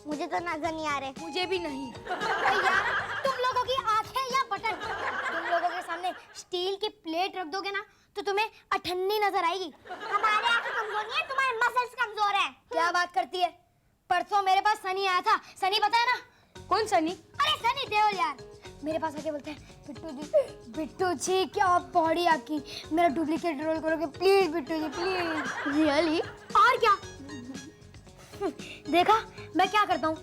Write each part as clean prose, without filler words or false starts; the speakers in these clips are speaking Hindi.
मुझे तो नजर नहीं आ रहे। मुझे भी नहीं। यार तुम लोगों की आंखें या बटन, तुम लोगों के सामने स्टील की प्लेट रख दोगे ना तो तुम्हें अठन्नी नजर आएगी। हमारे आंखें कमजोर नहीं है, तुम्हारे मसल्स कमजोर हैं। क्या बात करती है? परसों मेरे पास सनी आया था। सनी पता है ना? कौन सनी? अरे सनी देओल यार। मेरे पास आके बोलते हैं बिट्टू जी क्या बॉडी आपकी, मेरा डुप्लीकेट रोल करोगे please Bittu ji please. Really? और क्या देखा मैं क्या करता हूँ,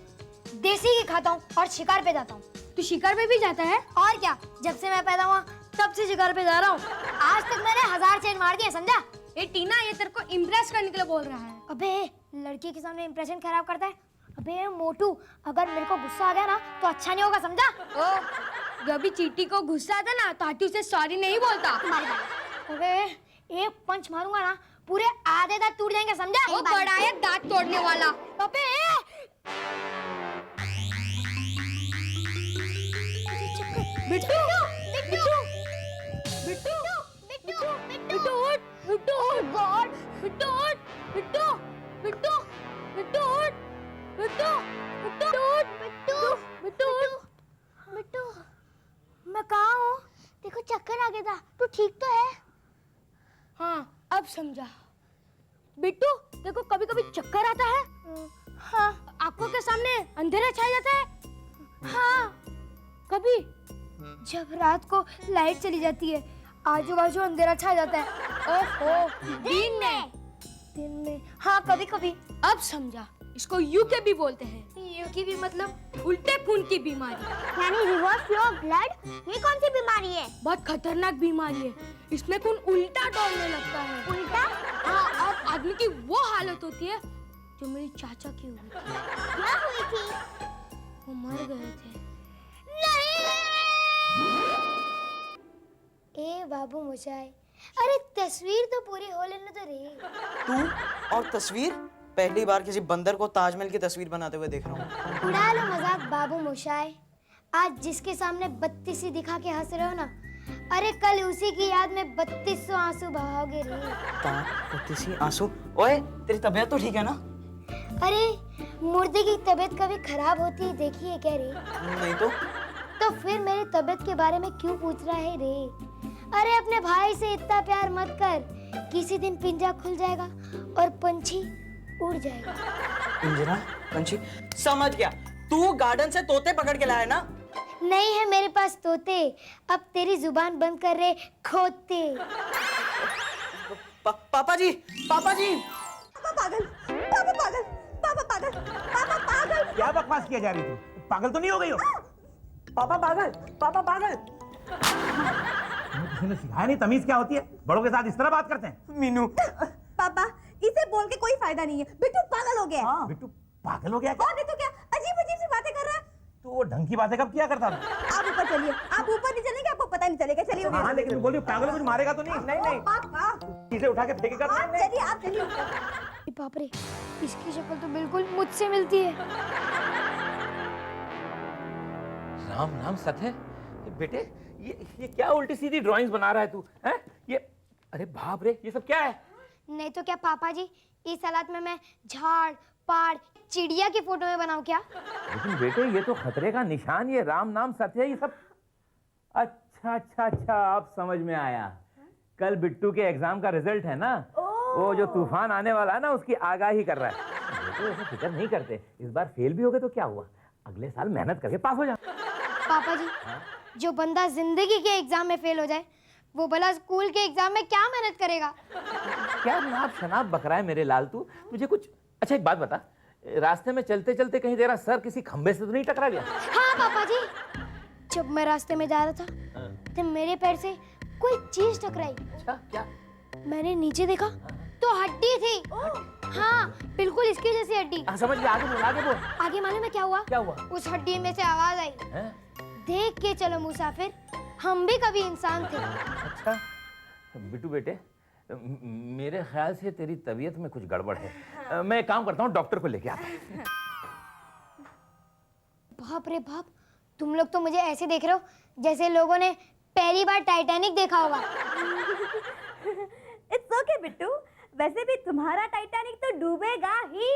देसी घी खाता हूँ और शिकार पे जाता हूँ। तू शिकार पे भी जाता है? और क्या, जब से मैं पैदा हुआ तब से शिकार पे जा रहा हूँ। आज तक मैंने 1000 चेन मार दिए, समझा? ए टीना, ये तेरे को इम्प्रेस करने के लिए बोल रहा है। अबे लड़की के सामने इंप्रेशन खराब करता है। अबे मोटू, अगर मेरे को गुस्सा आ गया ना तो अच्छा नहीं होगा, समझा? ओ, जब भी चीटी को गुस्सा आता ना तो आटी उसे सॉरी नहीं बोलता। अबे एक पंच मारूंगा ना पूरे आधे दांत टूट जाएंगे, समझा? वो बड़ा है दांत तोड़ने वाला। अबे बिट्टू, बिट्टू, बिट्टू, बिट्टू, बिट्टू उठ, बिट्टू उठ, गॉड, बिट्टू उठ, बिट्टू, बिट्टू, बिट्टू उठ, बिट्टू, बिट्टू उठ, बिट्टू, बिट्टू उठ। बिट्टू, मैं कहाँ हूँ? देखो चक्कर आ गया था। तू ठीक तो है? हाँ, अब समझा। बिट्टू, देखो कभी कभी चक्कर आता है। हाँ। आंखों के सामने अंधेरा छा जाता है। हाँ, कभी जब रात को लाइट चली जाती है आजू बाजू अंधेरा छा जाता है। ओहो, दिन में। दिन में हाँ, कभी कभी। अब समझा, इसको यूके भी बोलते हैं। यूकी भी मतलब? उल्टे खून की बीमारी। यानी रिवर्स फ्लो ऑफ ब्लड। ये कौन सी बीमारी है? बहुत खतरनाक बीमारी है। इसमें खून उल्टा दौड़ने लगता है। उल्टा? हाँ, और आदमी की वो हालत होती है जो मेरी चाचा की हुई थी। क्या हुई थी? वो मर गए थे। ए बाबू मोशाई, अरे तस्वीर तो पूरी हो लेने तो रे। तू और तस्वीर? पहली बार किसी बंदर को ताजमहल की तस्वीर बनाते हुए देख रहा हूँ। उड़ा लो मजाक बाबू मोशाई। आज जिसके सामने 32 दिखा के हंस रहे हो ना, अरे कल उसी की याद में 3200 आंसू बहाओगे रे। 32 आंसू? ओए, तेरी तबीयत तो ठीक है ना? अरे मुर्दे की तबीयत कभी खराब होती है देखी है क्या रे? नहीं तो फिर मेरी तबीयत के बारे में क्यों पूछ रहा है रे? अरे अपने भाई से इतना प्यार मत कर, किसी दिन पिंजरा खुल जाएगा और पंछी उड़ जाएगा। पिंजरा? पंछी? समझ गया, तू गार्डन से तोते पकड़ के लाया ना? नहीं है मेरे पास तोते, अब तेरी जुबान बंद कर रहे खोते। पापा जी, पापा जी। पापा पागल, पापा पागल, पापा पागल, पापा पागल। क्या बकवास किया जा रही थी? पागल तो नहीं हो गई हो? पापा पागल, पापा पागल। किसी ने सिखाया नहीं तमीज क्या होती है? बड़ों के साथ इस तरह बात करते हैं? मीनू। पापा, इसे बोल के कोई फायदा नहीं है। बिट्टू पागल हो गया है। बिट्टू पागल हो गया क्या? और नहीं तो क्या, अजीब अजीब सी बातें कर रहा है। तो वो ढंग की बातें कब किया करता था? आप ऊपर चलिए, आप ऊपर नहीं चलेंगे आपको पता नहीं चलेगा। चलिए हाँ, लेकिन तू बोली पागल कुछ मारेगा तो नहीं? नहीं पापा, इसे उठा के फेंकेगा तो आप नहीं? चलिए, आप चलिए ऊपर। बाप रे, इसकी शक्ल तो बिल्कुल मुझसे मिलती है। राम नाम सत्य। बेटे, ये क्या उल्टी सीधी ड्राइंग्स बना रहा है तू? हैं? ये अरे बाप रे, ये सब क्या है? नहीं तो क्या पापा जी, इस हालत में मैं झाड़ पहाड़ चिड़िया की फोटो में बनाऊं क्या? लेकिन बेटे, ये तो खतरे का निशान, ये राम नाम सत्य है, ये सब। अच्छा अच्छा अच्छा, अब समझ में आया। कल बिट्टू के एग्जाम का रिजल्ट है ना, वो जो तूफान आने वाला है ना, उसकी आगाही कर रहा है। बेटे, ऐसे फिक्र नहीं करते, इस बार फेल भी हो गए तो क्या हुआ, अगले साल मेहनत करके पास हो जा। पापा जी, जो बंदा जिंदगी के एग्जाम में फेल हो जाए, वो भला स्कूल के एग्जाम में क्या मेहनत करेगा? क्या नाप शनाप बकरा है मेरे लाल तू, तुझे कुछ। अच्छा एक बात बता, रास्ते में चलते चलते कहीं तेरा सर किसी खंबे से तो नहीं टकरा गया? हाँ पापा जी, जब मैं रास्ते में जा रहा था तो मेरे पैर से कोई चीज टकराई। अच्छा, क्या? मैंने नीचे देखा तो हड्डी थी। हाँ, बिल्कुल इसकी जैसी हड्डी। समझ गया, आगे बोल, आगे बोल। आगे मालूम है क्या हुआ? क्या हुआ? उस हड्डी में से आवाज आई, हैं? देख के चलो मुसाफिर, हम भी कभी इंसान थे। अच्छा बिट्टू बेटे, मेरे ख्याल से तेरी तबीयत में कुछ गड़बड़ है। मैं एक काम करता हूँ, डॉक्टर को लेके आता हूँ। बाप रे बाप, तुम लोग तो मुझे ऐसे देख रहे हो जैसे लोगों ने पहली बार टाइटैनिक देखा होगा। इट्स ओके बिट्टू, वैसे भी तुम्हारा टाइटैनिक तो डूबेगा ही।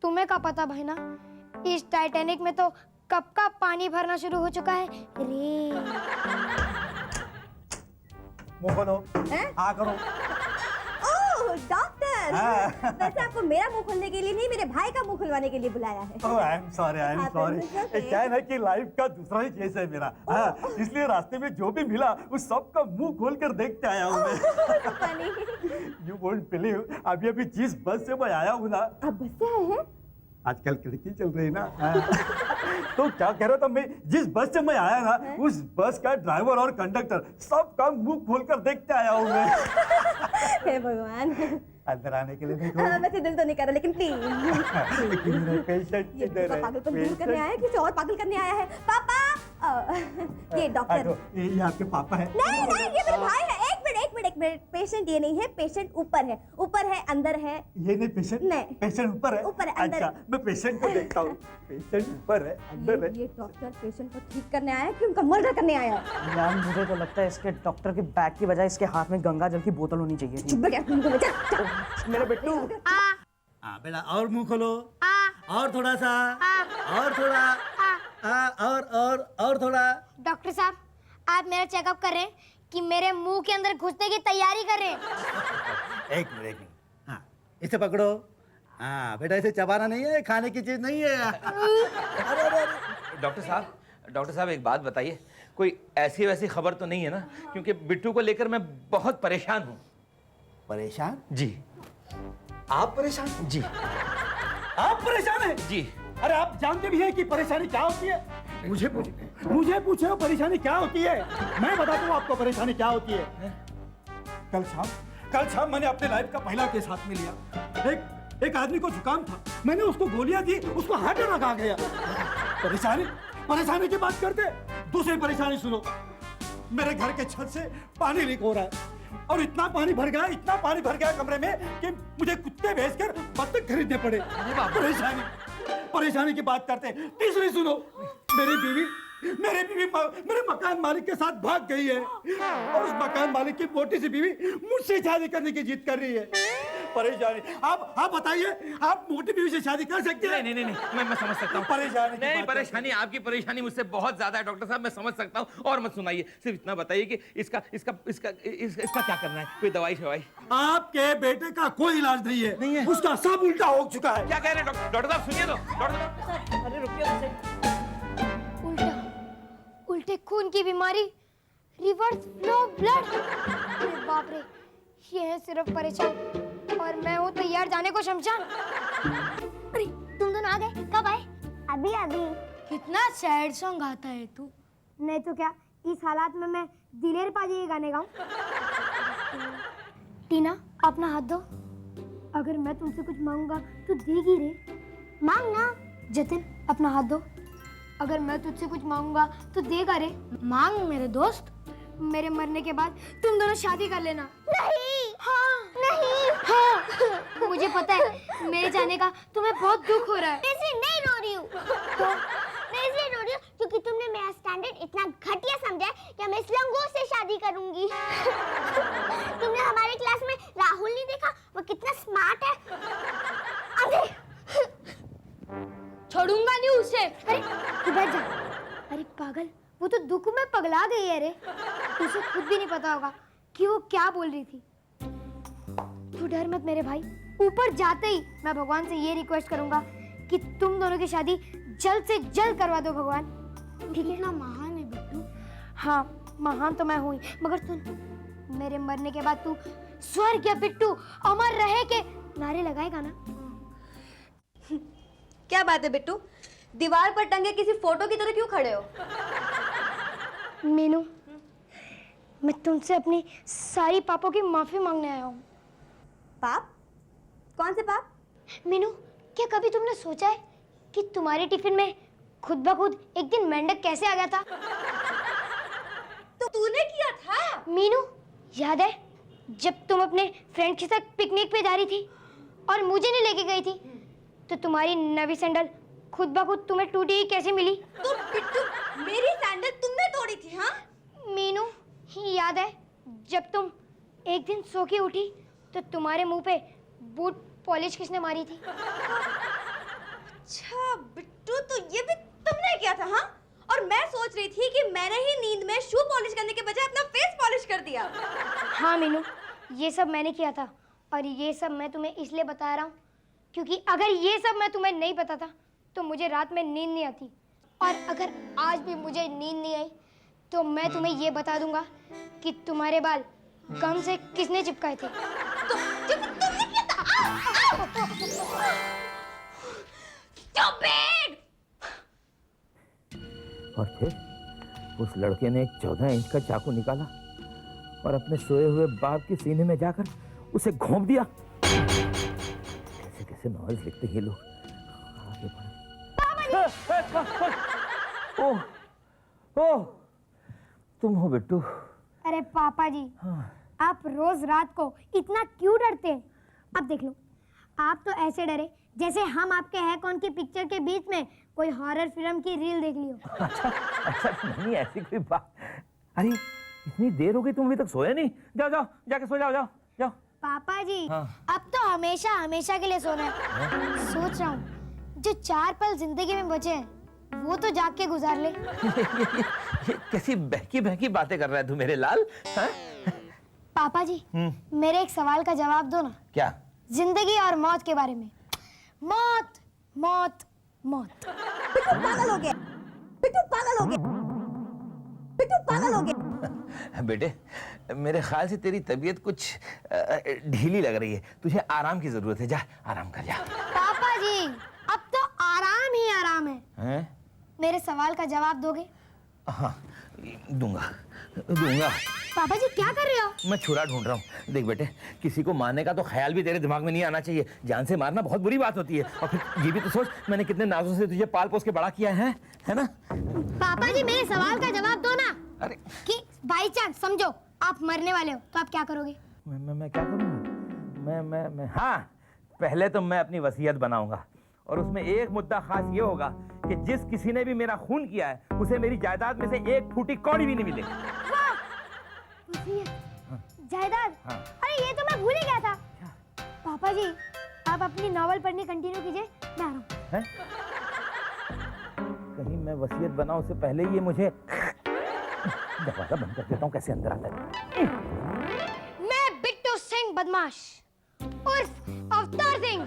तुम्हें क्या पता बहना, इस टाइटैनिक में तो कब का पानी भरना शुरू हो चुका है रे। मुंह खोलो। हैं? हाँ करो। ओह डॉक्टर, हाँ। वैसे आपको मेरा मुंह खोलने के लिए नहीं, मेरे भाई का मुंह खुलवाने के लिए बुलाया है। Oh I am sorry, I am आप सॉरी। ऐसे कैसे? क्या है ना कि लाइफ का दूसरा ही केस है मेरा। हाँ, इसलिए रास्ते में जो भी मिला उस सब का मुंह खोल कर देख के आया हूँ मैं। फनी। यू वोंट बिलीव, अभी अभी जिस बस से मैं आया हूँ ना, आप बस से आए हैं? आजकल खिड़की चल रही ना। हाँ। तो क्या कह रहा था मैं, जिस बस से मैं आया ना, उस बस का ड्राइवर और कंडक्टर सबका मुंह खोलकर देखते आया हूँ मैं। हे भगवान। अंदर आने के लिए नहीं हाँ, वैसे दिल तो नहीं कर रहा, लेकिन प्लीज। पेशेंट ये दूसरा पागलपन दूर करने आया है, किसी और पागल करने आया है। पापा, ये डॉक्टर। ये आपके पापा है? नहीं नहीं, ये मेरे भाई है। एक मिनट। पेशेंट ये नहीं है, पेशेंट ऊपर है, अंदर है। ये नहीं पेशेंट? नहीं। पेशेंट ऊपर है? ऊपर है, अंदर अच्छा, मैं पेशेंट को देखता हूँ। पेशेंट ऊपर है, अंदर है। ये डॉक्टर पेशेंट को ठीक करने आया है कि उनका मर्डर करने आया है? मैम मुझे तो लगता है इसके डॉक्टर के बैग की बजाय इसके हाथ में गंगा जल की बोतल होनी चाहिए थी। चुप क्या मेरा बिट्टू। हाँ बेटा, और मुंह खोलो। और थोड़ा सा। और थोड़ा। और थोड़ा। डॉक्टर साहब, आप मेरा चेकअप कर रहे हैं कि मेरे मुंह के अंदर घुसने की तैयारी कर रहे हैं? एक मिनट। हाँ, इसे पकड़ो। हाँ बेटा, इसे चबाना नहीं है, खाने की चीज नहीं है। अरे। डॉक्टर साहब एक बात बताइए, कोई ऐसी वैसी खबर तो नहीं है ना? क्योंकि बिट्टू को लेकर मैं बहुत परेशान हूँ। परेशान? जी आप परेशान? जी आप परेशान हैं? जी। अरे आप जानते भी हैं कि परेशानी क्या होती है? मुझे पूछे हो परेशानी क्या होती है? मैं बताता हूँ आपको परेशानी क्या होती है। कल शाम मैंने अपने लाइफ का पहला केस हाथ में लिया। एक आदमी को जुकाम था, मैंने उसको गोलियां दी, उसको हार्ट अटैक आ गया। परेशानी की बात करते, दूसरी परेशानी सुनो। मेरे घर के छत से पानी लीक हो रहा है और इतना पानी भर गया कमरे में कि मुझे कुत्ते भेजकर बत्तख खरीदने पड़े। परेशानी की बात करते। तीसरी सुनो, मेरी बीवी मेरे मकान मालिक के साथ भाग गई है और उस मकान मालिक की मोटी सी बीवी मुझसे शादी करने की जिद कर रही है। परेशानी। आप बताइए, आप मोटी बीवी से शादी कर सकते हैं? नहीं, मैं समझ सकता हूँ। परेशानी आपकी परेशानी मुझसे बहुत ज्यादा है डॉक्टर साहब, मैं समझ सकता हूँ। और मत सुनाइए, सिर्फ इतना बताइए कि इसका क्या करना है? कोई दवाई शवाई? आपके बेटे का कोई इलाज नहीं है, उसका सब उल्टा हो चुका है। क्या कह रहे हैं डॉक्टर साहब? सुनिए तो डॉक्टर साहब। अरे रुकिए। उल्टे खून की बीमारी, रिवर्स फ्लो ब्लड। अरे बाप रे, ये है सिर्फ परेशान और मैं हूँ तैयार जाने को शमशान। अरे तुम दोनों आ गए? कब आए? अभी कितना सैड सॉन्ग गाता है तू। नहीं तो क्या, इस हालात में मैं दिलेर पाजी के गाने गाऊं? टीना, अपना हाथ दो। अगर मैं तुमसे कुछ मांगूंगा तो देगी रे? मांगना। जतिन, अपना हाथ दो। अगर मैं तुझसे कुछ मांगूंगा तो देगा रे? मांग मेरे दोस्त। मेरे मरने के बाद तुम दोनों शादी कर लेना। नहीं। हाँ। नहीं। हाँ। मुझे पता है मेरे जाने का तुम्हें बहुत दुख हो रहा है। इसलिए नहीं रो रही हूँ। मैं इसलिए रो रही हूँ क्योंकि तुमने मेरा स्टैंडर्ड इतना घटिया समझा है कि मैं इस लंगोट से शादी करूंगी। तुमने हमारे क्लास में राहुल नहीं देखा? वो कितना स्मार्ट है। अरे छोड़ूंगा नहीं उसे। अरे तू बैठ जा। अरे पागल, वो तो दुख में पगला गई है रे। उसे खुद भी नहीं पता होगा कि वो क्या बोल रही थी। तू डर मत मेरे भाई, ऊपर जाते ही मैं भगवान से ये रिक्वेस्ट करूंगा कि तुम दोनों की शादी जल्द से जल्द करवा दो भगवान। ठीक है? महान है बिट्टू। हाँ, महान तो मैं हूँ ही, मगर सुन, मेरे मरने के बाद तू स्वर्ग या बिट्टू अमर रहे के नारे लगाएगा ना? क्या बात है बिट्टू, दीवार पर टंगे किसी फोटो की तरह क्यों खड़े हो? मीनू, मैं तुमसे अपनी सारी पापों की माफी मांगने आया हूँ। पाप? कौन से पाप? मीनू, क्या कभी तुमने सोचा है कि तुम्हारे टिफिन में खुद ब खुद एक दिन मेंढक कैसे आ गया था? तो तूने किया था? मीनू, याद है जब तुम अपने फ्रेंड के साथ पिकनिक पे जा रही थी और मुझे नहीं लेके गई थी, तो तुम्हारी नवी सैंडल खुद ब खुद तुम्हें टूटी हुई कैसे मिली? तो बिट्टू, मेरी सैंडल तुमने तोड़ी थी? हाँ मीनू, याद है जब तुम एक दिन सो के उठी तो तुम्हारे मुंह पे बूट पॉलिश किसने मारी थी? अच्छा बिट्टू, तो ये भी तुमने किया था? हाँ, और मैं सोच रही थी कि मैंने ही नींद में शू पॉलिश करने के बजाय अपना फेस पॉलिश कर दिया। हाँ मीनू, ये सब मैंने किया था और ये सब मैं तुम्हें इसलिए बता रहा हूँ क्योंकि अगर ये सब मैं तुम्हें नहीं बताता तो मुझे रात में नींद नहीं आती, और अगर आज भी मुझे नींद नहीं आई तो मैं तुम्हें ये बता दूंगा कि तुम्हारे बाल गम से किसने चिपकाए थे। तुमने किया था? Stupid! और फिर उस लड़के ने एक 14 इंच का चाकू निकाला और अपने सोए हुए बाप के सीने में जाकर उसे घोंप दिया। कैसे कैसे नॉवेल्स लिखते हैं ये लोग। आगे बढ़े। ओह ओह, तुम हो बिट्टू? अरे पापा जी, आप रोज रात को इतना क्यों डरते हैं? अब देख लो, आप तो ऐसे डरे जैसे हम आपके है कौन की पिक्चर के बीच में कोई हॉरर फिल्म की रील देख लियो। अच्छा नहीं, ऐसी कोई बात। अरे इतनी देर हो गई, तुम अभी तक सोया नहीं? जाओ जाओ, जाके सो जाओ, जाओ जाओ। पापा जी, हाँ। अब तो हमेशा हमेशा के लिए सोना है। सोच रहा हूँ जो 4 पल जिंदगी में बचे हैं वो तो जाग के गुजार ले। ये कैसी बहकी बहकी बातें कर रहा है तू मेरे लाल? हाँ? पापा जी, मेरे एक सवाल का जवाब दो ना। क्या? जिंदगी और मौत के बारे में। मौत मौत मौत। बिट्टू पागल हो गया, बिट्टू पागल हो गया, बिट्टू पागल हो गया। बेटे, मेरे ख्याल से तेरी तबीयत कुछ ढीली लग रही है, तुझे आराम की जरूरत है। जा आराम कर जा। पापा जी, अब तो आराम ही आराम है। हैं? मेरे सवाल का जवाब दोगे? हाँ दूंगा दूंगा। पापा जी क्या कर रहे हो? मैं छुरा ढूंढ रहा हूँ। देख बेटे, किसी को मारने का तो ख्याल भी तेरे दिमाग में नहीं आना चाहिए। जान से मारना बहुत बुरी बात होती है। और फिर ये भी तो सोच, मैंने कितने नाजों से तुझे पाल पोस के बड़ा किया है ना? पापा जी मेरे सवाल का जवाब दो ना। अरे कि बाई चांस समझो आप मरने वाले हो तो आप क्या करोगे? मैं क्या करूँगा? मैं हाँ, पहले तो मैं अपनी वसीयत बनाऊंगा और उसमें एक मुद्दा खास ये होगा कि जिस किसी ने भी मेरा खून किया है उसे मेरी जायदाद में से एक फूटी कौड़ी भी नहीं मिले। जायदाद? हाँ। अरे ये तो मैं भूल ही गया था। पापा जी, आप अपनी नॉवल पढ़नी कंटिन्यू कीजिए, मैं आ रहा हूँ। हैं? कहीं मैं वसीयत बनाऊं उससे पहले ये मुझे दरवाजा बंद कर देता हूँ, कैसे अंदर आता है। मैं बिट्टू सिंह बदमाश उर्फ अवतार सिंह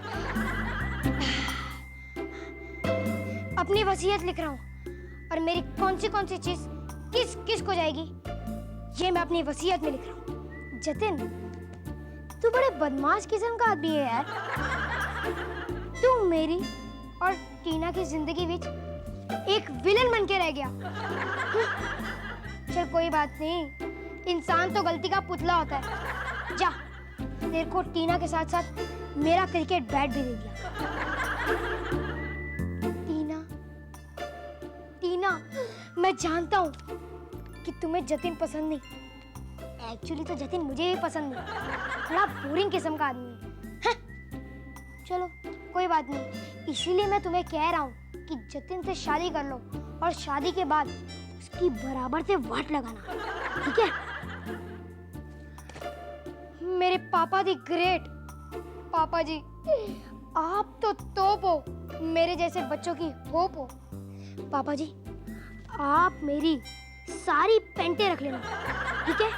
अपनी वसीयत लिख रहा हूँ और मेरी कौन सी चीज किस किस को जाएगी ये मैं अपनी वसीयत में लिख रहा हूँ। जतिन, तू बड़े बदमाश किस्म का आदमी है यार। तू मेरी और टीना की जिंदगी में एक विलन बन के रह गया। चल कोई बात नहीं, इंसान तो गलती का पुतला होता है। जा, तेरे को टीना के साथ साथ मेरा क्रिकेट बैट भी दे दिया। टीना, मैं जानता हूँ कि तुम्हें जतिन पसंद नहीं। एक्चुअली तो जतिन मुझे भी पसंद नहीं, बड़ा बोरिंग किस्म का आदमी है। चलो कोई बात नहीं, इसीलिए मैं तुम्हें कह रहा हूँ कि जतिन से शादी कर लो और शादी के बाद उसकी बराबर से वाट लगाना, ठीक है? मेरे पापा दी ग्रेट। पापा जी, आप तो तोप हो, मेरे जैसे बच्चों की होप हो। पापा जी, आप मेरी सारी पेंटें रख लेना, ठीक है?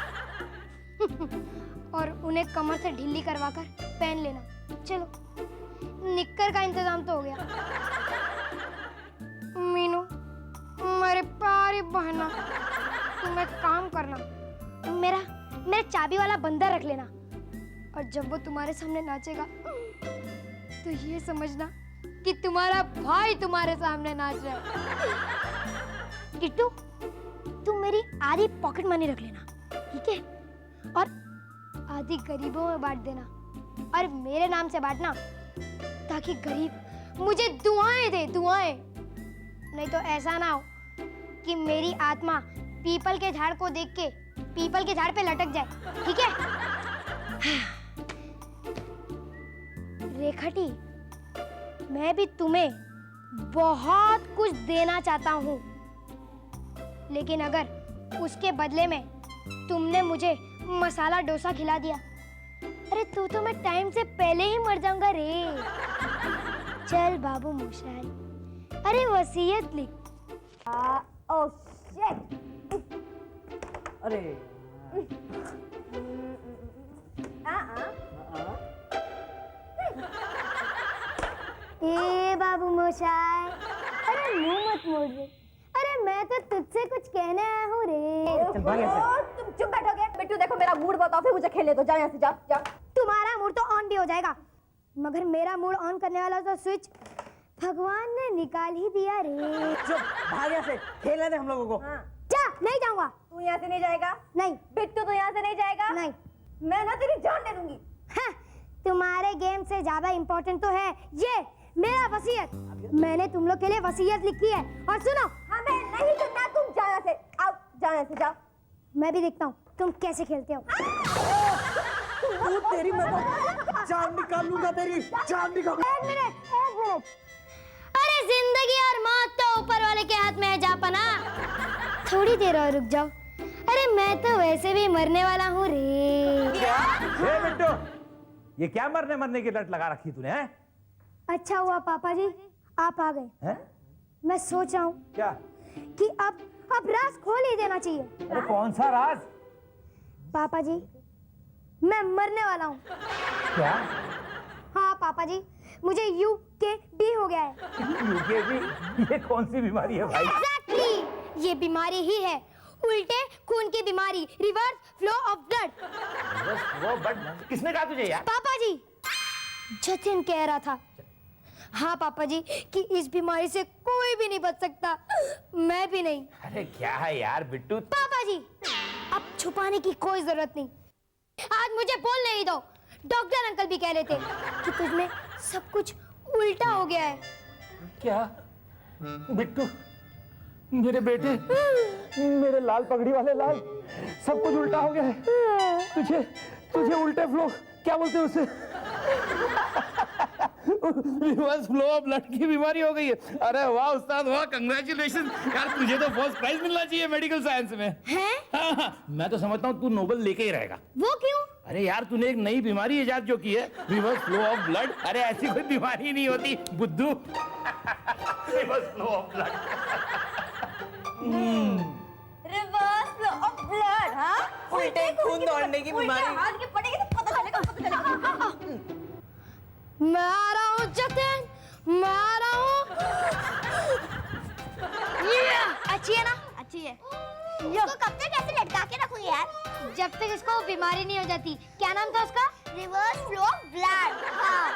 और उन्हें कमर से ढीली करवाकर पहन लेना। चलो, निक्कर का इंतजाम तो हो गया। मीनू, मेरे प्यारी बहना, तुम एक काम करना, मेरा चाबी वाला बंदर रख लेना, और जब वो तुम्हारे सामने नाचेगा तो ये समझना कि तुम्हारा भाई तुम्हारे सामने नाच रहा है। किट्टू, तुम मेरी आधी पॉकेट मनी रख लेना, ठीक है? और आधी गरीबों में बांट देना, और मेरे नाम से बांटना ताकि गरीब मुझे दुआएं दे, दुआएं। नहीं तो ऐसा ना हो कि मेरी आत्मा पीपल के झाड़ को देख के पीपल के झाड़ पे लटक जाए, ठीक है? रेखटी, मैं भी तुम्हें बहुत कुछ देना चाहता हूँ, लेकिन अगर उसके बदले में तुमने मुझे मसाला डोसा खिला दिया। अरे तो मैं टाइम से पहले ही मर जाऊंगा रे। चल बाबू मोशाई, अरे वसीयत लिख। Oh shit. अरे ए बाबू मोशाई, अरे मुंह मत मोड़ रे। अरे मैं तो तुझसे कुछ कहने आया हूँ रे। तुम चुप बैठोगे? बिट्टू देखो मेरा मूड बहुत ऑफ है, मुझे खेलने दो। जाओ यहाँ से, जाओ जाओ। तुम्हारा मूड तो ऑन भी हो जाएगा, मगर मेरा मूड ऑन करने वाला तो स्विच भगवान ने निकाल ही दिया रे। चुप, भाग यहाँ से, खेलने दे हम लोगों को। जा, नहीं जाऊंगा। तू यहाँ से नहीं जाएगा? नहीं। बिट्टू तू यहाँ से नहीं जाएगा? नहीं। मैं ना तेरी जान ले लूंगी। हाँ, तुम्हारे गेम से ज्यादा इम्पोर्टेंट तो है ये मेरा वसीयत। मैंने तुम लोग के लिए वसीयत लिखी है, और सुनो। हमें नहीं सुनना, तुम जाओ यहाँ से। आओ, जाओ यहाँ से, जाओ। मैं भी देखता हूँ तुम कैसे खेलते हो। तू तेरी मैं तो जान निकाल लूंगा, तेरी जान निकाल। एक मिनट। अरे जिंदगी और मौत तो ऊपर वाले के हाथ में है जापना। थोड़ी देर और रुक जाओ। अरे मैं तो वैसे भी मरने वाला हूँ रे। ए बिट्टू, ये क्या मरने की लट लगा रखी तूने? हैं? अच्छा हुआ पापा जी आप आ गए। हैं? मैं सोच रहा हूँ क्या? कि अब राज खोल ही देना चाहिए। अरे कौन सा राज? पापा जी मैं मरने वाला हूँ। क्या? हाँ पापा जी, मुझे UKD हो गया है। UKD? ये कौन सी बीमारी है भाई? एग्जैक्टली, ये बीमारी ही है, उल्टे खून की बीमारी, रिवर्स फ्लो ऑफ ब्लड। वो बट किसने कहा तुझे यार? पापा जी, जतिन कह रहा था। हाँ पापा जी, कि इस बीमारी से कोई भी नहीं बच सकता, मैं भी नहीं। अरे क्या है यार बिट्टू? पापा जी अब छुपाने की कोई जरूरत नहीं, आज मुझे बोलने ही दो। डॉक्टर अंकल भी कह रहे थे कि तुझमें सब कुछ उल्टा हो गया है। क्या बिट्टू, मेरे बेटे, मेरे लाल पगड़ी वाले लाल, सब कुछ उल्टा हो गया है। तुझे उल्टे फ्लो क्या बोलते हैं उसे? रिवर्स फ्लो ऑफ ब्लड की बीमारी हो गई है। अरे वाह उस्ताद वाह, कांग्रेचुलेशन यार, तुझे तो फर्स्ट प्राइज मिलना चाहिए मेडिकल साइंस में। हैं? हाँ, मैं तो समझता हूँ तू नोबेल लेके ही रहेगा। वो क्यों? अरे यार तूने एक नई बीमारी इजाद जो की है, रिवर्स फ्लो ऑफ ब्लड। अरे ऐसी कोई बीमारी नहीं होती बुद्धू। Reverse flow of blood. Reverse flow of blood. हाँ, उल्टे खून दौड़ने की बीमारी। हाथ के पड़ेगी तो पता चलेगा। मैं आ रहा हूँ जतिन, मैं आ रहा हूँ। अच्छी है ना? अच्छी है। इसको कब तक ऐसे लटका के रखूं यार? जब तक इसको बीमारी नहीं हो जाती। क्या नाम था उसका? Reverse flow of blood. हाँ।